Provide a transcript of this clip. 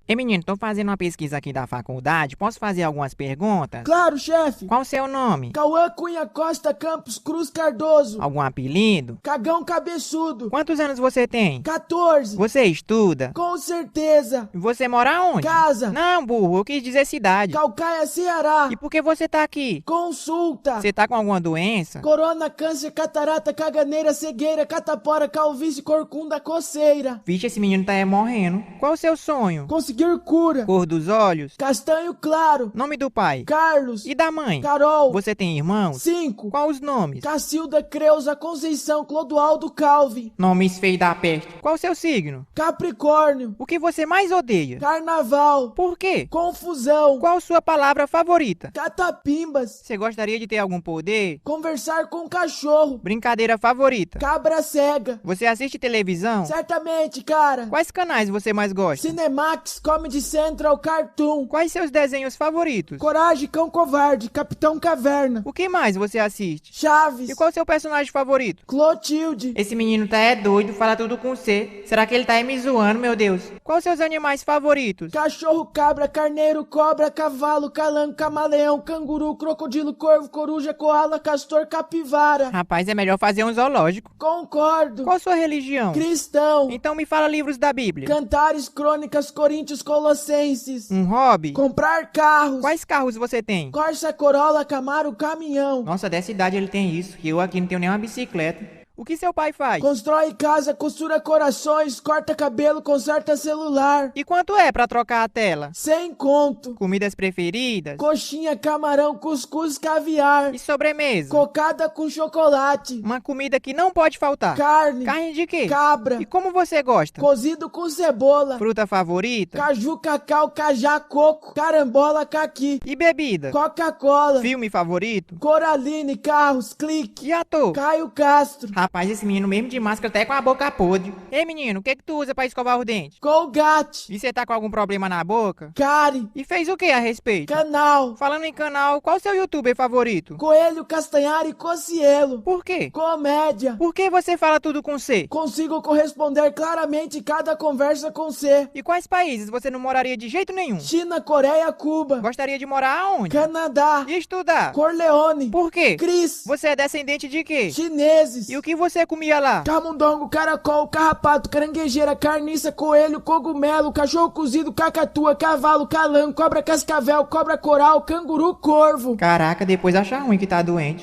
Ei, menino, tô fazendo uma pesquisa aqui da faculdade. Posso fazer algumas perguntas? Claro, chefe. Qual o seu nome? Cauã Cunha Costa Campos Cruz Cardoso. Algum apelido? Cagão cabeçudo. Quantos anos você tem? 14. Você estuda? Com certeza. E você mora onde? Casa. Não, burro, eu quis dizer cidade. Calcaia, Ceará. E por que você tá aqui? Consulta. Você tá com alguma doença? Corona, câncer, catarata, caganeira, cegueira, catapora, calvície, corcunda, coceira. Vixe, esse menino tá morrendo. Qual o seu sonho? Conseguir cura. Cor dos olhos? Castanho claro. Nome do pai? Carlos. E da mãe? Carol. Você tem irmãos? 5. Qual os nomes? Cacilda, Creuza, Conceição, Clodoaldo, Calvin. Nomes feios da peste. Qual o seu signo? Capricórnio. O que você mais odeia? Carnaval. Por quê? Confusão. Qual sua palavra favorita? Catapimbas. Você gostaria de ter algum poder? Conversar com cachorro. Brincadeira favorita? Cabra cega. Você assiste televisão? Certamente, cara. Quais canais você mais gosta? Cinemax, Comedy Central, Cartoon. Quais seus desenhos favoritos? Coragem, Cão Covarde, Capitão Caverna. O que mais você assiste? Chaves. E qual seu personagem favorito? Clotilde. Esse menino tá doido, fala tudo com C. Será que ele tá me zoando, meu Deus? Quais seus animais favoritos? Cachorro, cabra, carneiro, cobra, cavalo, calango, camaleão, canguru, crocodilo, corvo, coruja, koala, castor, capivara. Rapaz, é melhor fazer um zoológico. Concordo. Qual sua religião? Cristão. Então me fala livros da Bíblia. Cantares, Crônicas, Coríntios, Colossenses. Um hobby? Comprar carros. Quais carros você tem? Corsa, Corolla, Camaro, caminhão. Nossa, dessa idade ele tem isso. E eu aqui não tenho nem uma bicicleta. O que seu pai faz? Constrói casa, costura corações, corta cabelo, conserta celular. E quanto é pra trocar a tela? 100 conto. Comidas preferidas? Coxinha, camarão, cuscuz, caviar. E sobremesa? Cocada com chocolate. Uma comida que não pode faltar. Carne. Carne de quê? Cabra. E como você gosta? Cozido com cebola. Fruta favorita? Caju, cacau, cajá, coco, carambola, caqui. E bebida? Coca-Cola. Filme favorito? Coraline, Carros, Clique. E ator? Caio Castro. Rapaz, esse menino mesmo de máscara até com a boca podre. Ei, menino, o que tu usa pra escovar os dentes? Colgate. E você tá com algum problema na boca? Cárie. E fez o que a respeito? Canal. Falando em canal, qual o seu youtuber favorito? Coelho, Castanhari e Cocielo. Por quê? Comédia. Por que você fala tudo com C? Consigo corresponder claramente cada conversa com C. E quais países você não moraria de jeito nenhum? China, Coreia, Cuba. Gostaria de morar aonde? Canadá. E estudar? Corleone. Por quê? Cris. Você é descendente de quê? Chineses. E o que você comia lá? Camundongo, caracol, carrapato, caranguejeira, carniça, coelho, cogumelo, cachorro cozido, cacatua, cavalo, calango, cobra cascavel, cobra coral, canguru, corvo. Caraca, depois acha ruim que tá doente.